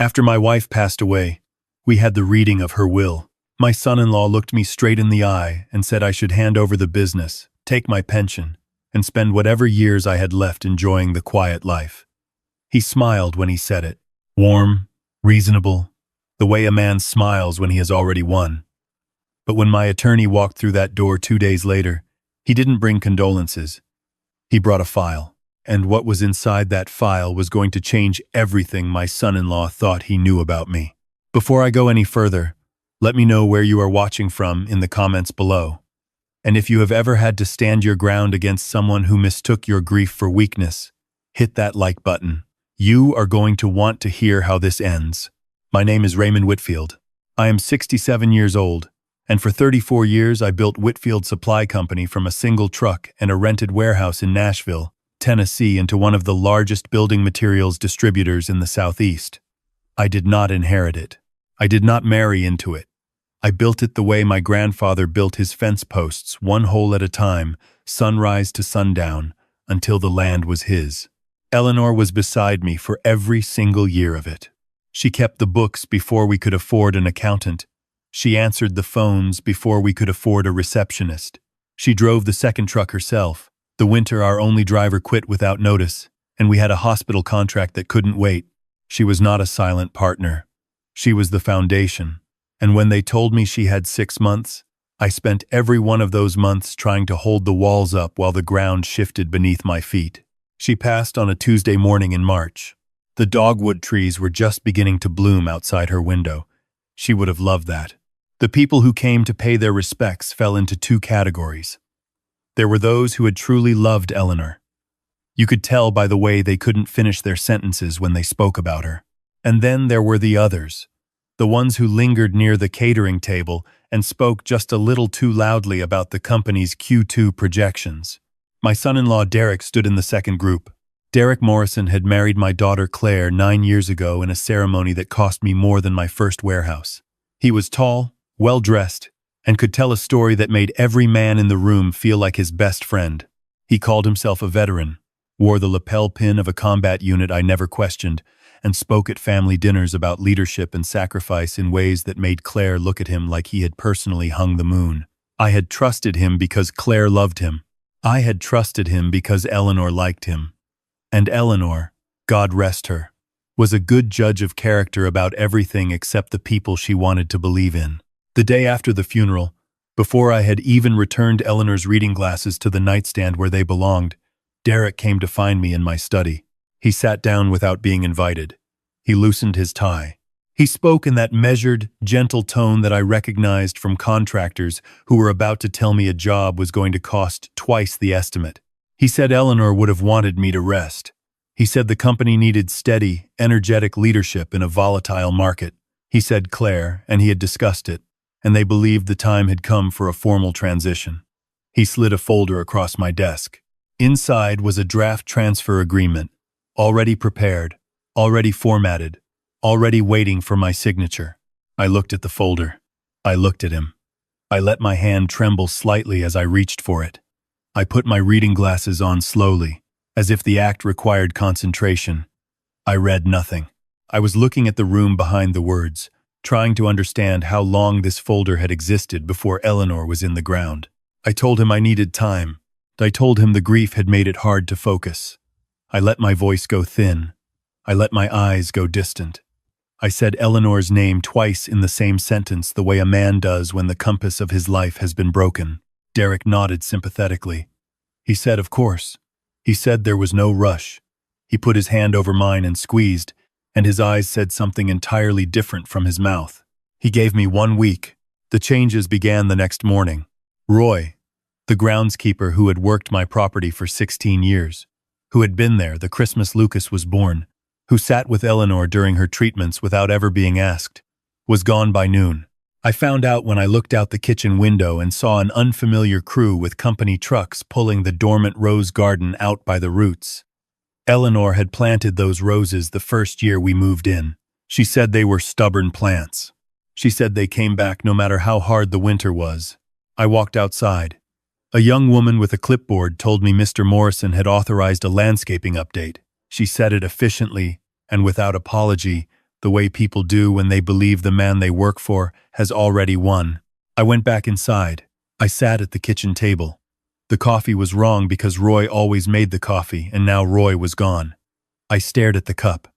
After my wife passed away, we had the reading of her will. My son-in-law looked me straight in the eye and said I should hand over the business, take my pension, and spend whatever years I had left enjoying the quiet life. He smiled when he said it. Warm, reasonable, the way a man smiles when he has already won. But when my attorney walked through that door 2 days later, he didn't bring condolences. He brought a file, and what was inside that file was going to change everything my son-in-law thought he knew about me. Before I go any further, let me know where you are watching from in the comments below. And if you have ever had to stand your ground against someone who mistook your grief for weakness, hit that like button. You are going to want to hear how this ends. My name is Raymond Whitfield. I am 67 years old, and for 34 years I built Whitfield Supply Company from a single truck and a rented warehouse in Nashville, Tennessee into one of the largest building materials distributors in the Southeast. I did not inherit it. I did not marry into it. I built it the way my grandfather built his fence posts, one hole at a time, sunrise to sundown, until the land was his. Eleanor was beside me for every single year of it. She kept the books before we could afford an accountant. She answered the phones before we could afford a receptionist. She drove the second truck herself. The winter our only driver quit without notice, and we had a hospital contract that couldn't wait. She was not a silent partner. She was the foundation. And when they told me she had 6 months, I spent every one of those months trying to hold the walls up while the ground shifted beneath my feet. She passed on a Tuesday morning in March. The dogwood trees were just beginning to bloom outside her window. She would have loved that. The people who came to pay their respects fell into 2 categories. There were those who had truly loved Eleanor. You could tell by the way they couldn't finish their sentences when they spoke about her. And then there were the others, the ones who lingered near the catering table and spoke just a little too loudly about the company's Q2 projections. My son-in-law Derek stood in the second group. Derek Morrison had married my daughter Claire 9 years ago in a ceremony that cost me more than my first warehouse. He was tall, well-dressed, and could tell a story that made every man in the room feel like his best friend. He called himself a veteran, wore the lapel pin of a combat unit I never questioned, and spoke at family dinners about leadership and sacrifice in ways that made Claire look at him like he had personally hung the moon. I had trusted him because Claire loved him. I had trusted him because Eleanor liked him. And Eleanor, God rest her, was a good judge of character about everything except the people she wanted to believe in. The day after the funeral, before I had even returned Eleanor's reading glasses to the nightstand where they belonged, Derek came to find me in my study. He sat down without being invited. He loosened his tie. He spoke in that measured, gentle tone that I recognized from contractors who were about to tell me a job was going to cost twice the estimate. He said Eleanor would have wanted me to rest. He said the company needed steady, energetic leadership in a volatile market. He said Claire, and he had discussed it, and they believed the time had come for a formal transition. He slid a folder across my desk. Inside was a draft transfer agreement, already prepared, already formatted, already waiting for my signature. I looked at the folder. I looked at him. I let my hand tremble slightly as I reached for it. I put my reading glasses on slowly, as if the act required concentration. I read nothing. I was looking at the room behind the words, trying to understand how long this folder had existed before Eleanor was in the ground. I told him I needed time. I told him the grief had made it hard to focus. I let my voice go thin. I let my eyes go distant. I said Eleanor's name twice in the same sentence the way a man does when the compass of his life has been broken. Derek nodded sympathetically. He said, of course. He said there was no rush. He put his hand over mine and squeezed, and his eyes said something entirely different from his mouth. He gave me 1 week. The changes began the next morning. Roy, the groundskeeper who had worked my property for 16 years, who had been there the Christmas Lucas was born, who sat with Eleanor during her treatments without ever being asked, was gone by noon. I found out when I looked out the kitchen window and saw an unfamiliar crew with company trucks pulling the dormant rose garden out by the roots. Eleanor had planted those roses the first year we moved in. She said they were stubborn plants. She said they came back no matter how hard the winter was. I walked outside. A young woman with a clipboard told me Mr. Morrison had authorized a landscaping update. She said it efficiently and without apology, the way people do when they believe the man they work for has already won. I went back inside. I sat at the kitchen table. The coffee was wrong because Roy always made the coffee, and now Roy was gone. I stared at the cup.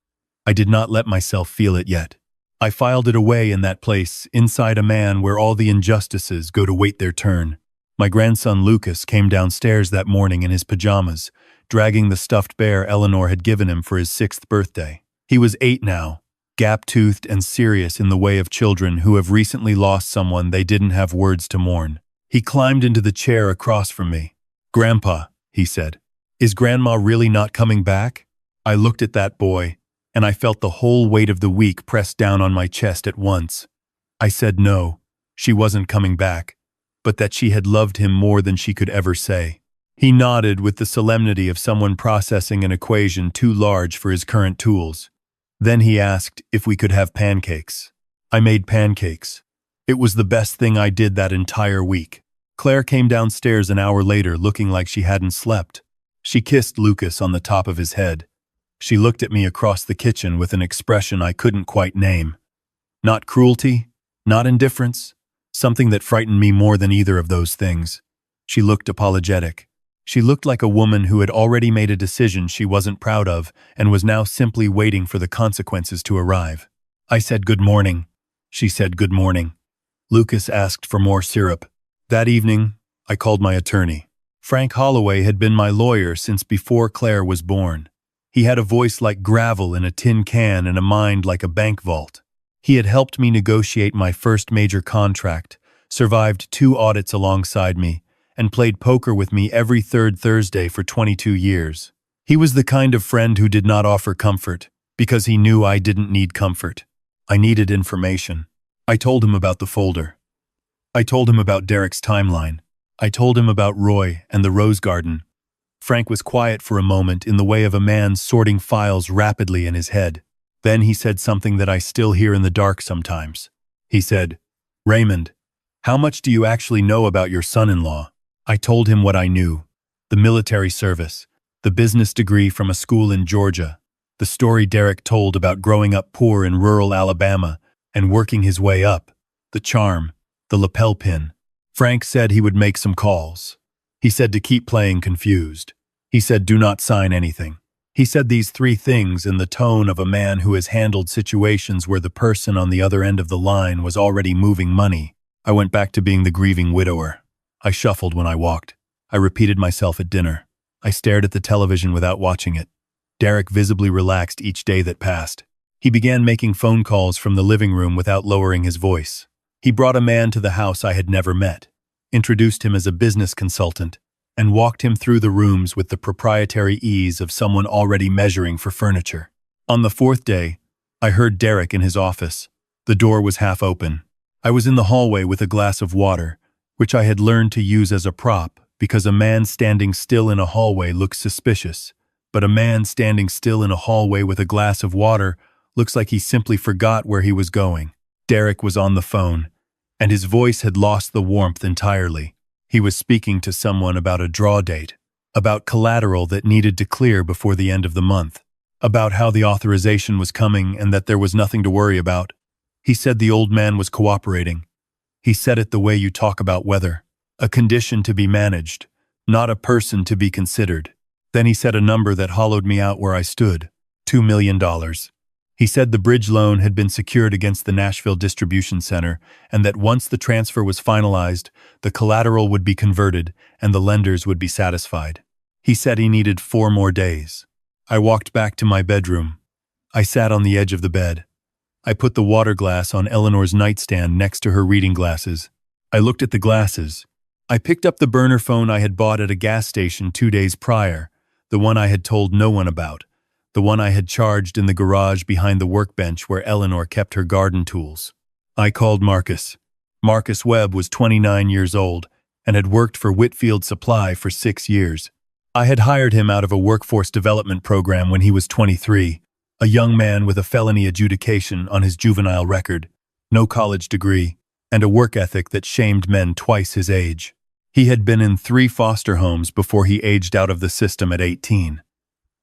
I did not let myself feel it yet. I filed it away in that place, inside a man where all the injustices go to wait their turn. My grandson Lucas came downstairs that morning in his pajamas, dragging the stuffed bear Eleanor had given him for his 6th birthday. He was 8 now, gap-toothed and serious in the way of children who have recently lost someone they didn't have words to mourn. He climbed into the chair across from me. "Grandpa," he said, "is Grandma really not coming back?" I looked at that boy, and I felt the whole weight of the week pressed down on my chest at once. I said no, she wasn't coming back, but that she had loved him more than she could ever say. He nodded with the solemnity of someone processing an equation too large for his current tools. Then he asked if we could have pancakes. I made pancakes. It was the best thing I did that entire week. Claire came downstairs an hour later looking like she hadn't slept. She kissed Lucas on the top of his head. She looked at me across the kitchen with an expression I couldn't quite name. Not cruelty, not indifference, something that frightened me more than either of those things. She looked apologetic. She looked like a woman who had already made a decision she wasn't proud of and was now simply waiting for the consequences to arrive. I said good morning. She said good morning. Lucas asked for more syrup. That evening, I called my attorney. Frank Holloway had been my lawyer since before Claire was born. He had a voice like gravel in a tin can and a mind like a bank vault. He had helped me negotiate my first major contract, survived 2 audits alongside me, and played poker with me every 3rd Thursday for 22 years. He was the kind of friend who did not offer comfort, because he knew I didn't need comfort. I needed information. I told him about the folder. I told him about Derek's timeline. I told him about Roy and the rose garden. Frank was quiet for a moment in the way of a man sorting files rapidly in his head. Then he said something that I still hear in the dark sometimes. He said, "Raymond, how much do you actually know about your son-in-law?" I told him what I knew. The military service, the business degree from a school in Georgia, the story Derek told about growing up poor in rural Alabama and working his way up, the charm, the lapel pin. Frank said he would make some calls. He said to keep playing confused. He said do not sign anything. He said these 3 things in the tone of a man who has handled situations where the person on the other end of the line was already moving money. I went back to being the grieving widower. I shuffled when I walked. I repeated myself at dinner. I stared at the television without watching it. Derek visibly relaxed each day that passed. He began making phone calls from the living room without lowering his voice. He brought a man to the house I had never met, introduced him as a business consultant, and walked him through the rooms with the proprietary ease of someone already measuring for furniture. On the 4th day, I heard Derek in his office. The door was half open. I was in the hallway with a glass of water, which I had learned to use as a prop because a man standing still in a hallway looks suspicious, but a man standing still in a hallway with a glass of water looks like he simply forgot where he was going. Derek was on the phone, and his voice had lost the warmth entirely. He was speaking to someone about a draw date, about collateral that needed to clear before the end of the month, about how the authorization was coming and that there was nothing to worry about. He said the old man was cooperating. He said it the way you talk about weather, a condition to be managed, not a person to be considered. Then he said a number that hollowed me out where I stood, $2 million. He said the bridge loan had been secured against the Nashville Distribution Center and that once the transfer was finalized, the collateral would be converted and the lenders would be satisfied. He said he needed 4 more days. I walked back to my bedroom. I sat on the edge of the bed. I put the water glass on Eleanor's nightstand next to her reading glasses. I looked at the glasses. I picked up the burner phone I had bought at a gas station 2 days prior, the one I had told no one about, the one I had charged in the garage behind the workbench where Eleanor kept her garden tools. I called Marcus. Marcus Webb was 29 years old and had worked for Whitfield Supply for 6 years. I had hired him out of a workforce development program when he was 23, a young man with a felony adjudication on his juvenile record, no college degree, and a work ethic that shamed men twice his age. He had been in 3 foster homes before he aged out of the system at 18.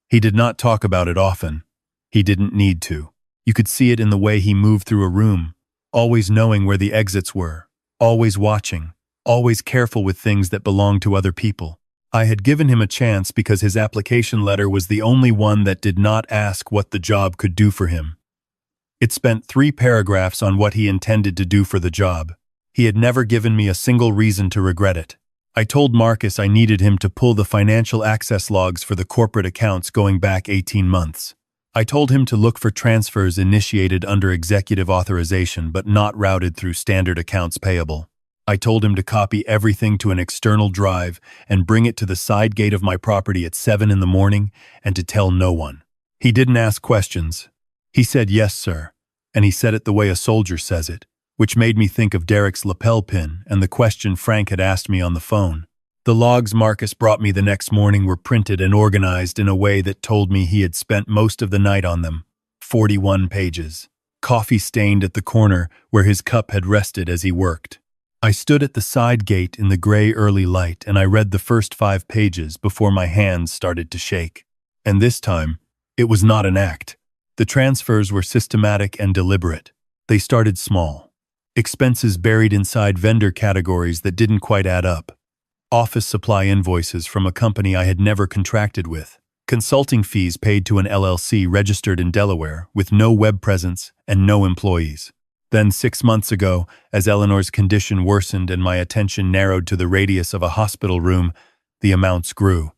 He did not talk about it often. He didn't need to. You could see it in the way he moved through a room, always knowing where the exits were, always watching, always careful with things that belonged to other people. I had given him a chance because his application letter was the only one that did not ask what the job could do for him. It spent 3 paragraphs on what he intended to do for the job. He had never given me a single reason to regret it. I told Marcus I needed him to pull the financial access logs for the corporate accounts going back 18 months. I told him to look for transfers initiated under executive authorization but not routed through standard accounts payable. I told him to copy everything to an external drive and bring it to the side gate of my property at 7 in the morning and to tell no one. He didn't ask questions. He said, "Yes, sir," and he said it the way a soldier says it, which made me think of Derek's lapel pin and the question Frank had asked me on the phone. The logs Marcus brought me the next morning were printed and organized in a way that told me he had spent most of the night on them. 41 pages. Coffee stained at the corner where his cup had rested as he worked. I stood at the side gate in the gray early light and I read the first 5 pages before my hands started to shake. And this time, it was not an act. The transfers were systematic and deliberate. They started small. Expenses buried inside vendor categories that didn't quite add up. Office supply invoices from a company I had never contracted with. Consulting fees paid to an LLC registered in Delaware with no web presence and no employees. Then 6 months ago, as Eleanor's condition worsened and my attention narrowed to the radius of a hospital room, the amounts grew.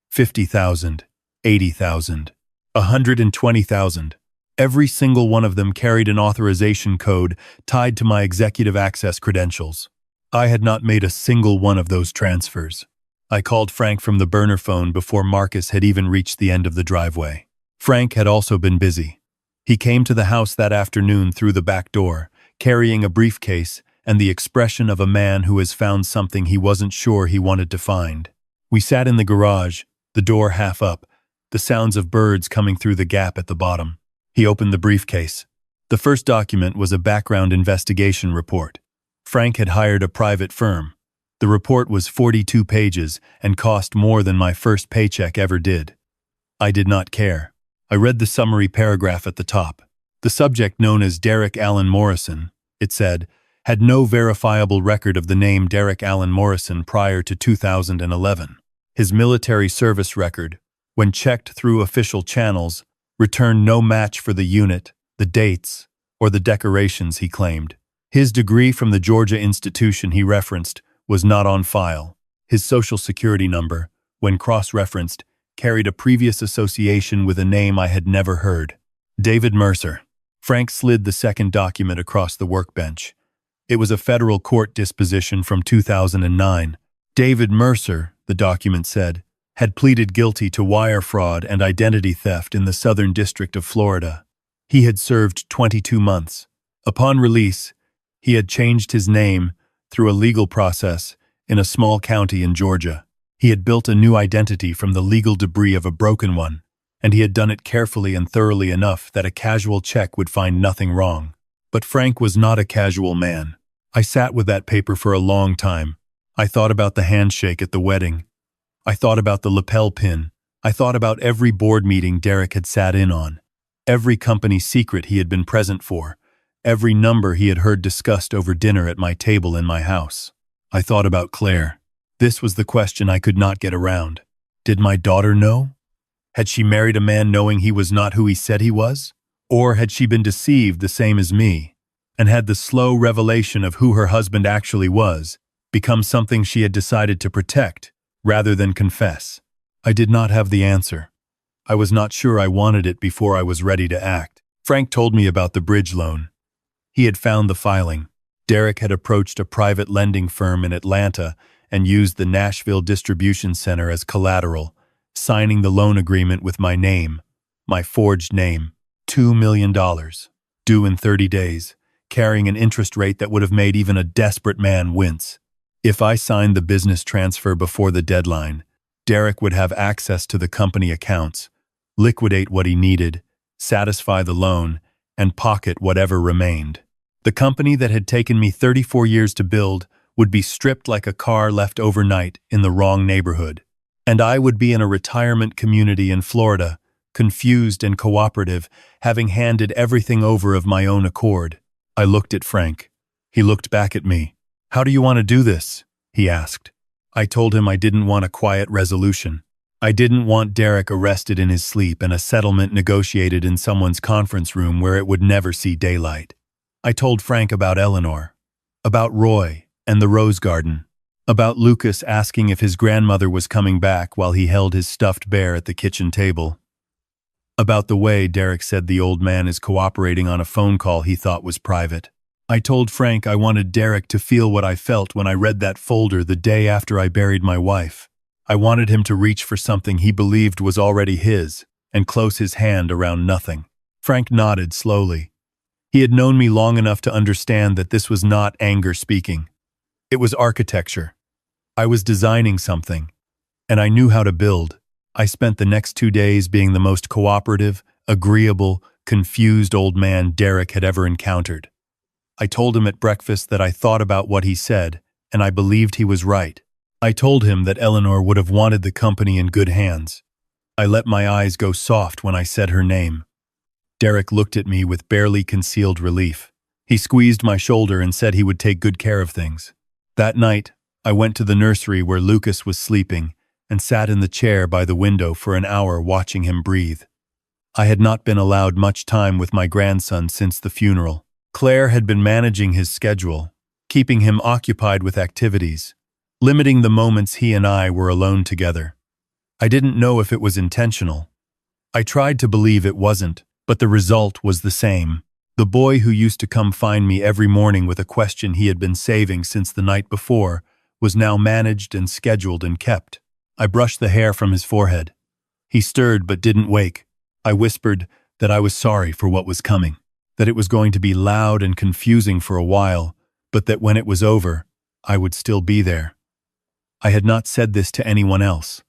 50,000, 80,000, 120,000. Every single one of them carried an authorization code tied to my executive access credentials. I had not made a single one of those transfers. I called Frank from the burner phone before Marcus had even reached the end of the driveway. Frank had also been busy. He came to the house that afternoon through the back door, carrying a briefcase and the expression of a man who has found something he wasn't sure he wanted to find. We sat in the garage, the door half up, the sounds of birds coming through the gap at the bottom. He opened the briefcase. The first document was a background investigation report. Frank had hired a private firm. The report was 42 pages and cost more than my first paycheck ever did. I did not care. I read the summary paragraph at the top. The subject, known as Derek Allen Morrison, it said, had no verifiable record of the name Derek Allen Morrison prior to 2011. His military service record, when checked through official channels, returned no match for the unit, the dates, or the decorations he claimed. His degree from the Georgia institution he referenced was not on file. His social security number, when cross-referenced, carried a previous association with a name I had never heard. David Mercer. Frank slid the second document across the workbench. It was a federal court disposition from 2009. David Mercer, the document said, had pleaded guilty to wire fraud and identity theft in the Southern District of Florida. He had served 22 months. Upon release, he had changed his name through a legal process in a small county in Georgia. He had built a new identity from the legal debris of a broken one, and he had done it carefully and thoroughly enough that a casual check would find nothing wrong. But Frank was not a casual man. I sat with that paper for a long time. I thought about the handshake at the wedding. I thought about the lapel pin. I thought about every board meeting Derek had sat in on, every company secret he had been present for, every number he had heard discussed over dinner at my table in my house. I thought about Claire. This was the question I could not get around. Did my daughter know? Had she married a man knowing he was not who he said he was? Or had she been deceived the same as me, and had the slow revelation of who her husband actually was become something she had decided to protect rather than confess? I did not have the answer. I was not sure I wanted it before I was ready to act. Frank told me about the bridge loan. He had found the filing. Derek had approached a private lending firm in Atlanta and used the Nashville distribution center as collateral, signing the loan agreement with my name, my forged name, $2 million, due in 30 days, carrying an interest rate that would have made even a desperate man wince. If I signed the business transfer before the deadline, Derek would have access to the company accounts, liquidate what he needed, satisfy the loan, and pocket whatever remained. The company that had taken me 34 years to build would be stripped like a car left overnight in the wrong neighborhood, and I would be in a retirement community in Florida, confused and cooperative, having handed everything over of my own accord. I looked at Frank. He looked back at me. "How do you want to do this?" he asked. I told him I didn't want a quiet resolution. I didn't want Derek arrested in his sleep and a settlement negotiated in someone's conference room where it would never see daylight. I told Frank about Eleanor, about Roy and the rose garden, about Lucas asking if his grandmother was coming back while he held his stuffed bear at the kitchen table, about the way Derek said the old man is cooperating on a phone call he thought was private. I told Frank I wanted Derek to feel what I felt when I read that folder the day after I buried my wife. I wanted him to reach for something he believed was already his and close his hand around nothing. Frank nodded slowly. He had known me long enough to understand that this was not anger speaking. It was architecture. I was designing something, and I knew how to build. I spent the next 2 days being the most cooperative, agreeable, confused old man Derek had ever encountered. I told him at breakfast that I thought about what he said, and I believed he was right. I told him that Eleanor would have wanted the company in good hands. I let my eyes go soft when I said her name. Derek looked at me with barely concealed relief. He squeezed my shoulder and said he would take good care of things. That night, I went to the nursery where Lucas was sleeping and sat in the chair by the window for an hour watching him breathe. I had not been allowed much time with my grandson since the funeral. Claire had been managing his schedule, keeping him occupied with activities, limiting the moments he and I were alone together. I didn't know if it was intentional. I tried to believe it wasn't, but the result was the same. The boy who used to come find me every morning with a question he had been saving since the night before was now managed and scheduled and kept. I brushed the hair from his forehead. He stirred but didn't wake. I whispered that I was sorry for what was coming, that it was going to be loud and confusing for a while, but that when it was over, I would still be there. I had not said this to anyone else.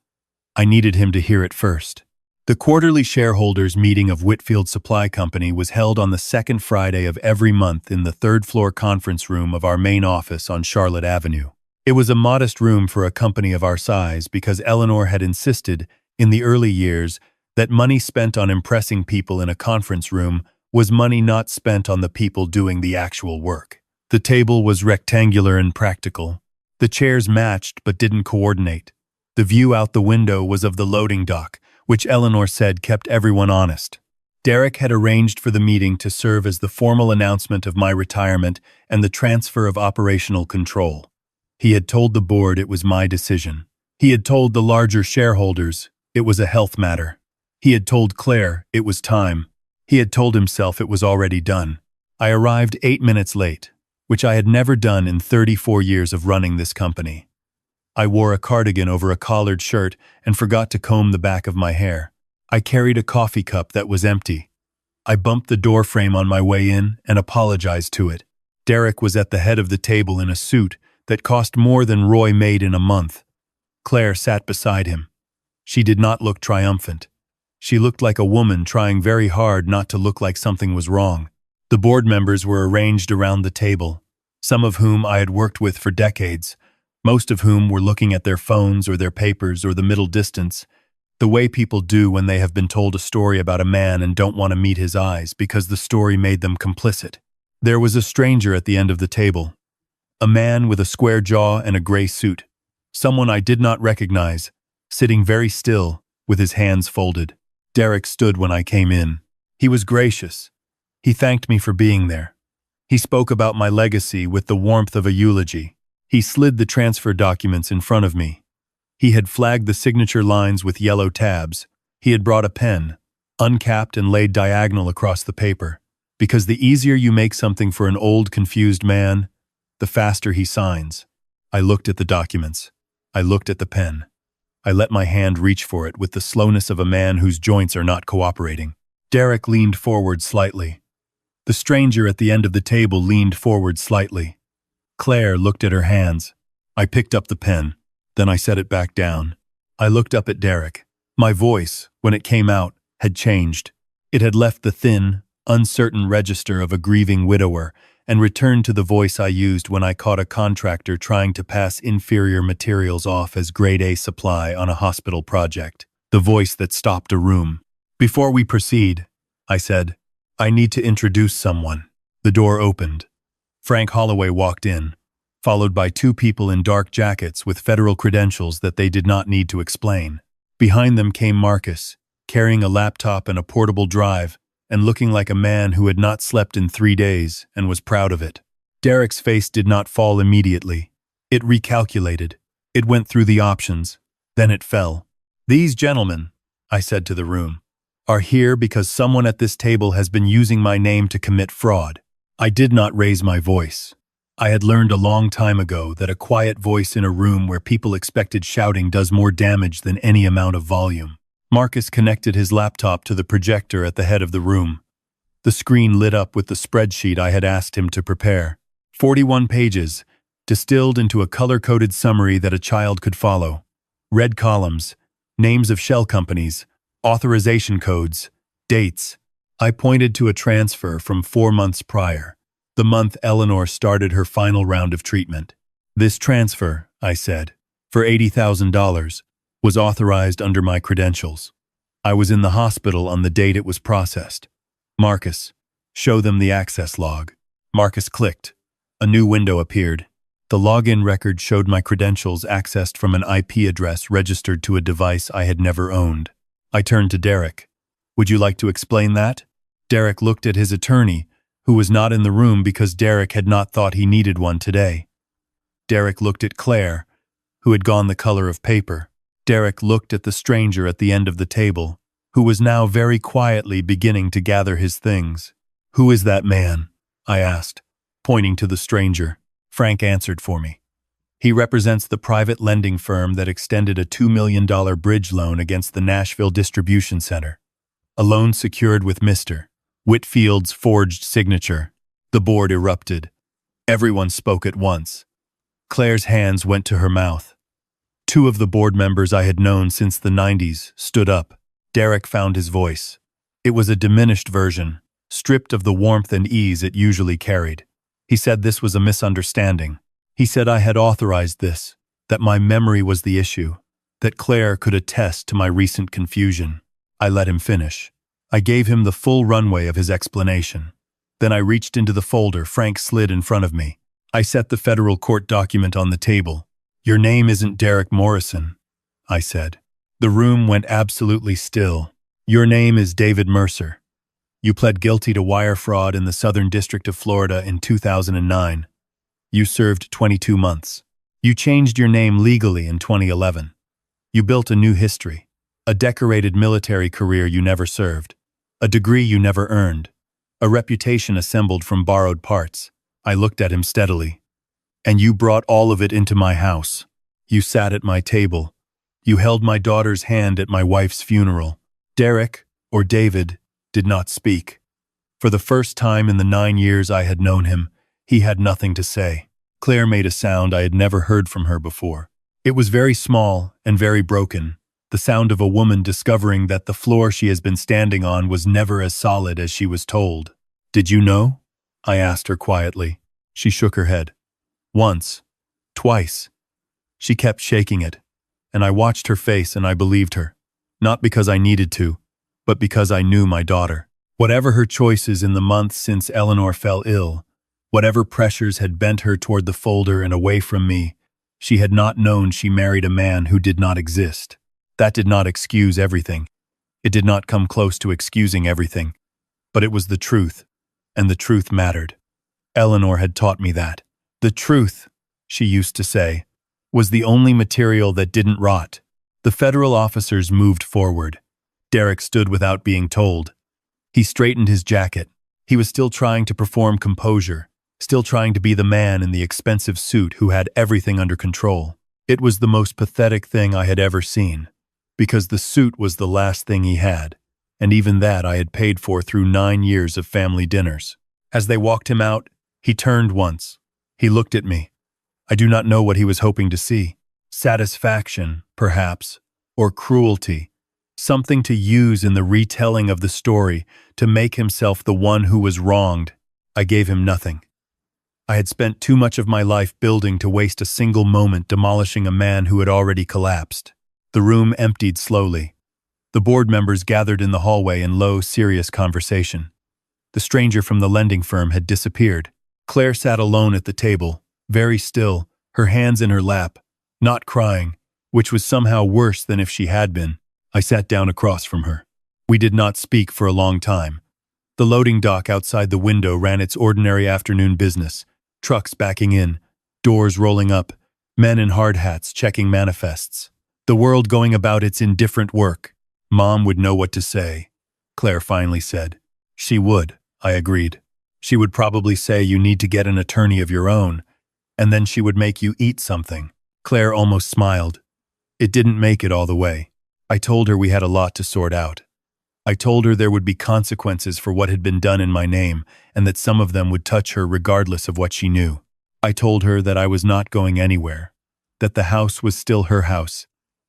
I needed him to hear it first. The quarterly shareholders meeting of Whitfield Supply Company was held on the second Friday of every month in the third-floor conference room of our main office on Charlotte Avenue. It was a modest room for a company of our size because Eleanor had insisted, in the early years, that money spent on impressing people in a conference room was money not spent on the people doing the actual work. The table was rectangular and practical. The chairs matched but didn't coordinate. The view out the window was of the loading dock, which Eleanor said kept everyone honest. Derek had arranged for the meeting to serve as the formal announcement of my retirement and the transfer of operational control. He had told the board it was my decision. He had told the larger shareholders it was a health matter. He had told Claire it was time. He had told himself it was already done. I arrived 8 minutes late, which I had never done in 34 years of running this company. I wore a cardigan over a collared shirt and forgot to comb the back of my hair. I carried a coffee cup that was empty. I bumped the door frame on my way in and apologized to it. Derek was at the head of the table in a suit that cost more than Roy made in a month. Claire sat beside him. She did not look triumphant. She looked like a woman trying very hard not to look like something was wrong. The board members were arranged around the table, some of whom I had worked with for decades, most of whom were looking at their phones or their papers or the middle distance, the way people do when they have been told a story about a man and don't want to meet his eyes because the story made them complicit. There was a stranger at the end of the table, a man with a square jaw and a gray suit, someone I did not recognize, sitting very still with his hands folded. Derek stood when I came in. He was gracious. He thanked me for being there. He spoke about my legacy with the warmth of a eulogy. He slid the transfer documents in front of me. He had flagged the signature lines with yellow tabs. He had brought a pen, uncapped and laid diagonal across the paper, because the easier you make something for an old, confused man, the faster he signs. I looked at the documents. I looked at the pen. I let my hand reach for it with the slowness of a man whose joints are not cooperating. Derek leaned forward slightly. The stranger at the end of the table leaned forward slightly. Claire looked at her hands. I picked up the pen. Then I set it back down. I looked up at Derek. My voice, when it came out, had changed. It had left the thin, uncertain register of a grieving widower and returned to the voice I used when I caught a contractor trying to pass inferior materials off as grade A supply on a hospital project. The voice that stopped a room. Before we proceed, I said, I need to introduce someone. The door opened. Frank Holloway walked in, followed by two people in dark jackets with federal credentials that they did not need to explain. Behind them came Marcus, carrying a laptop and a portable drive, and looking like a man who had not slept in 3 days and was proud of it. Derek's face did not fall immediately. It recalculated. It went through the options. Then it fell. These gentlemen, I said to the room, are here because someone at this table has been using my name to commit fraud. I did not raise my voice. I had learned a long time ago that a quiet voice in a room where people expected shouting does more damage than any amount of volume. Marcus connected his laptop to the projector at the head of the room. The screen lit up with the spreadsheet I had asked him to prepare. 41 pages, distilled into a color-coded summary that a child could follow. Red columns, names of shell companies, authorization codes, dates. I pointed to a transfer from 4 months prior, the month Eleanor started her final round of treatment. This transfer, I said, for $80,000, was authorized under my credentials. I was in the hospital on the date it was processed. Marcus, show them the access log. Marcus clicked. A new window appeared. The login record showed my credentials accessed from an IP address registered to a device I had never owned. I turned to Derek. Would you like to explain that? Derek looked at his attorney, who was not in the room because Derek had not thought he needed one today. Derek looked at Claire, who had gone the color of paper. Derek looked at the stranger at the end of the table, who was now very quietly beginning to gather his things. Who is that man? I asked, pointing to the stranger. Frank answered for me. He represents the private lending firm that extended a $2 million bridge loan against the Nashville Distribution Center. A loan secured with Mr. Whitfield's forged signature. The board erupted. Everyone spoke at once. Claire's hands went to her mouth. 2 of the board members I had known since the 90s stood up. Derek found his voice. It was a diminished version, stripped of the warmth and ease it usually carried. He said this was a misunderstanding. He said I had authorized this, that my memory was the issue, that Claire could attest to my recent confusion. I let him finish. I gave him the full runway of his explanation. Then I reached into the folder Frank slid in front of me. I set the federal court document on the table. Your name isn't Derek Morrison, I said. The room went absolutely still. Your name is David Mercer. You pled guilty to wire fraud in the Southern District of Florida in 2009. You served 22 months. You changed your name legally in 2011. You built a new history, a decorated military career you never served, a degree you never earned, a reputation assembled from borrowed parts. I looked at him steadily. And you brought all of it into my house. You sat at my table. You held my daughter's hand at my wife's funeral. Derek, or David, did not speak. For the first time in the 9 years I had known him, he had nothing to say. Claire made a sound I had never heard from her before. It was very small and very broken, the sound of a woman discovering that the floor she has been standing on was never as solid as she was told. Did you know? I asked her quietly. She shook her head. Once. Twice. She kept shaking it, and I watched her face and I believed her. Not because I needed to, but because I knew my daughter. Whatever her choices in the months since Eleanor fell ill, whatever pressures had bent her toward the folder and away from me, she had not known she married a man who did not exist. That did not excuse everything. It did not come close to excusing everything. But it was the truth, and the truth mattered. Eleanor had taught me that. The truth, she used to say, was the only material that didn't rot. The federal officers moved forward. Derek stood without being told. He straightened his jacket. He was still trying to perform composure, still trying to be the man in the expensive suit who had everything under control. It was the most pathetic thing I had ever seen, because the suit was the last thing he had, and even that I had paid for through 9 years of family dinners. As they walked him out, he turned once. He looked at me. I do not know what he was hoping to see. Satisfaction, perhaps, or cruelty. Something to use in the retelling of the story to make himself the one who was wronged. I gave him nothing. I had spent too much of my life building to waste a single moment demolishing a man who had already collapsed. The room emptied slowly. The board members gathered in the hallway in low, serious conversation. The stranger from the lending firm had disappeared. Claire sat alone at the table, very still, her hands in her lap, not crying, which was somehow worse than if she had been. I sat down across from her. We did not speak for a long time. The loading dock outside the window ran its ordinary afternoon business, trucks backing in, doors rolling up, men in hard hats checking manifests. The world going about its indifferent work. Mom would know what to say, Claire finally said. She would, I agreed. She would probably say you need to get an attorney of your own, and then she would make you eat something. Claire almost smiled. It didn't make it all the way. I told her we had a lot to sort out. I told her there would be consequences for what had been done in my name, and that some of them would touch her regardless of what she knew. I told her that I was not going anywhere, that the house was still her house,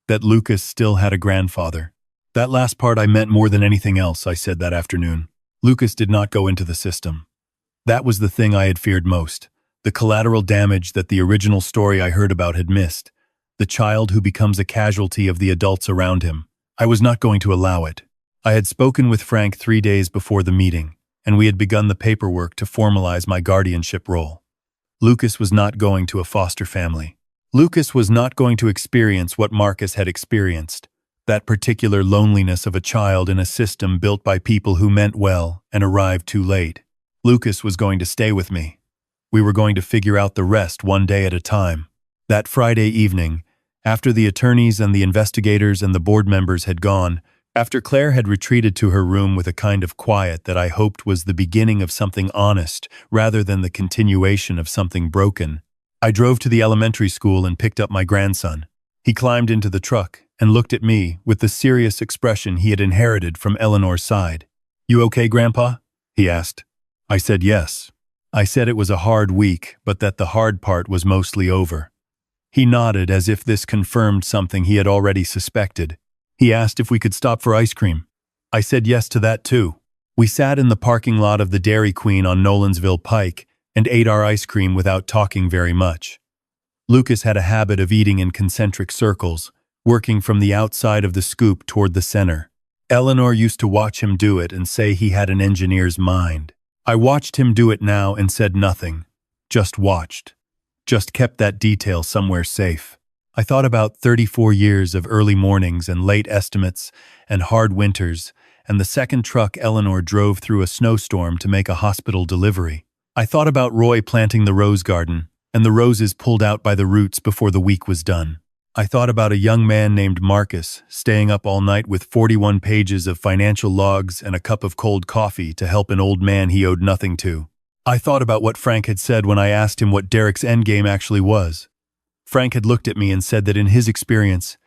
that Lucas still had a grandfather. That last part I meant more than anything else, I said that afternoon. Lucas did not go into the system. That was the thing I had feared most, the collateral damage that the original story I heard about had missed, the child who becomes a casualty of the adults around him. I was not going to allow it. I had spoken with Frank 3 days before the meeting, and we had begun the paperwork to formalize my guardianship role. Lucas was not going to a foster family. Lucas was not going to experience what Marcus had experienced, that particular loneliness of a child in a system built by people who meant well and arrived too late. Lucas was going to stay with me. We were going to figure out the rest one day at a time. That Friday evening, after the attorneys and the investigators and the board members had gone, after Claire had retreated to her room with a kind of quiet that I hoped was the beginning of something honest rather than the continuation of something broken, I drove to the elementary school and picked up my grandson. He climbed into the truck and looked at me with the serious expression he had inherited from Eleanor's side. "You okay, Grandpa?" he asked. I said yes. I said it was a hard week, but that the hard part was mostly over. He nodded as if this confirmed something he had already suspected. He asked if we could stop for ice cream. I said yes to that too. We sat in the parking lot of the Dairy Queen on Nolansville Pike and ate our ice cream without talking very much. Lucas had a habit of eating in concentric circles, working from the outside of the scoop toward the center. Eleanor used to watch him do it and say he had an engineer's mind. I watched him do it now and said nothing, just watched, just kept that detail somewhere safe. I thought about 34 years of early mornings and late estimates and hard winters and the second truck Eleanor drove through a snowstorm to make a hospital delivery. I thought about Roy planting the rose garden and the roses pulled out by the roots before the week was done. I thought about a young man named Marcus staying up all night with 41 pages of financial logs and a cup of cold coffee to help an old man he owed nothing to. I thought about what Frank had said when I asked him what Derek's endgame actually was. Frank had looked at me and said that in his experience,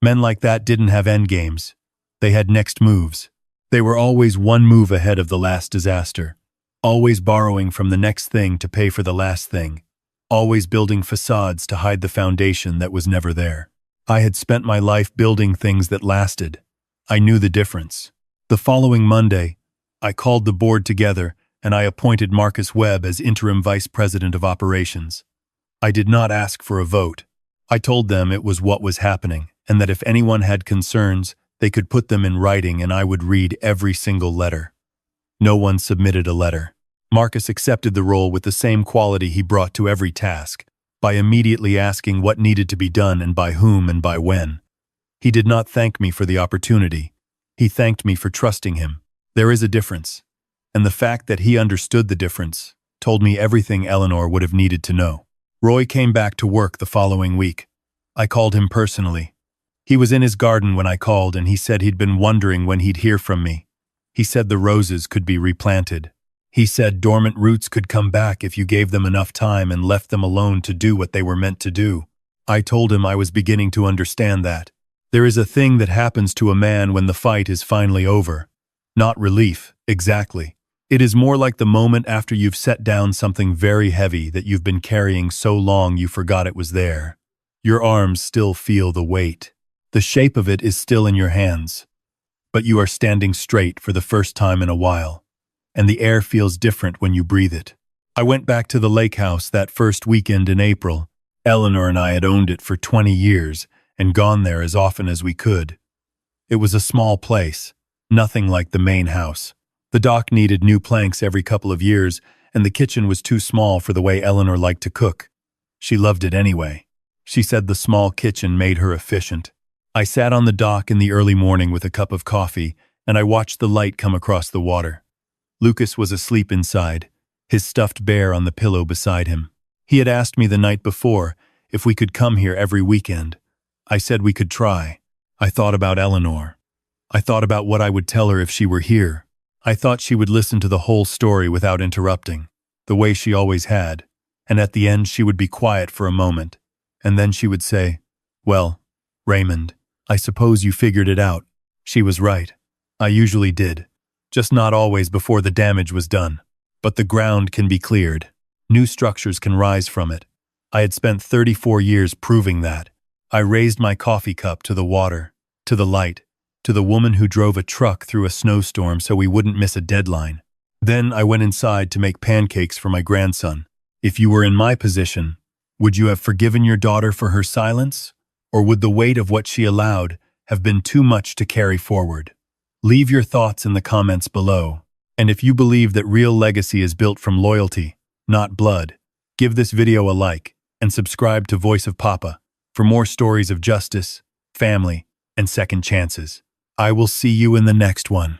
men like that didn't have endgames. They had next moves. They were always one move ahead of the last disaster, always borrowing from the next thing to pay for the last thing, always building facades to hide the foundation that was never there. I had spent my life building things that lasted. I knew the difference. The following Monday, I called the board together and I appointed Marcus Webb as interim vice president of operations. I did not ask for a vote. I told them it was what was happening, and that if anyone had concerns, they could put them in writing and I would read every single letter. No one submitted a letter. Marcus accepted the role with the same quality he brought to every task, by immediately asking what needed to be done and by whom and by when. He did not thank me for the opportunity. He thanked me for trusting him. There is a difference, and the fact that he understood the difference told me everything Eleanor would have needed to know. Roy came back to work the following week. I called him personally. He was in his garden when I called and he said he'd been wondering when he'd hear from me. He said the roses could be replanted. He said dormant roots could come back if you gave them enough time and left them alone to do what they were meant to do. I told him I was beginning to understand that. There is a thing that happens to a man when the fight is finally over. Not relief, exactly. It is more like the moment after you've set down something very heavy that you've been carrying so long you forgot it was there. Your arms still feel the weight. The shape of it is still in your hands. But you are standing straight for the first time in a while, and the air feels different when you breathe it. I went back to the lake house that first weekend in April. Eleanor and I had owned it for 20 years and gone there as often as we could. It was a small place, nothing like the main house. The dock needed new planks every couple of years, and the kitchen was too small for the way Eleanor liked to cook. She loved it anyway. She said the small kitchen made her efficient. I sat on the dock in the early morning with a cup of coffee, and I watched the light come across the water. Lucas was asleep inside, his stuffed bear on the pillow beside him. He had asked me the night before if we could come here every weekend. I said we could try. I thought about Eleanor. I thought about what I would tell her if she were here. I thought she would listen to the whole story without interrupting, the way she always had, and at the end she would be quiet for a moment, and then she would say, "Well, Raymond, I suppose you figured it out." She was right. I usually did, just not always before the damage was done. But the ground can be cleared. New structures can rise from it. I had spent 34 years proving that. I raised my coffee cup to the water, to the light, to the woman who drove a truck through a snowstorm so we wouldn't miss a deadline. Then I went inside to make pancakes for my grandson. If you were in my position, would you have forgiven your daughter for her silence? Or would the weight of what she allowed have been too much to carry forward? Leave your thoughts in the comments below. And if you believe that real legacy is built from loyalty, not blood, give this video a like and subscribe to Voice of Papa for more stories of justice, family, and second chances. I will see you in the next one.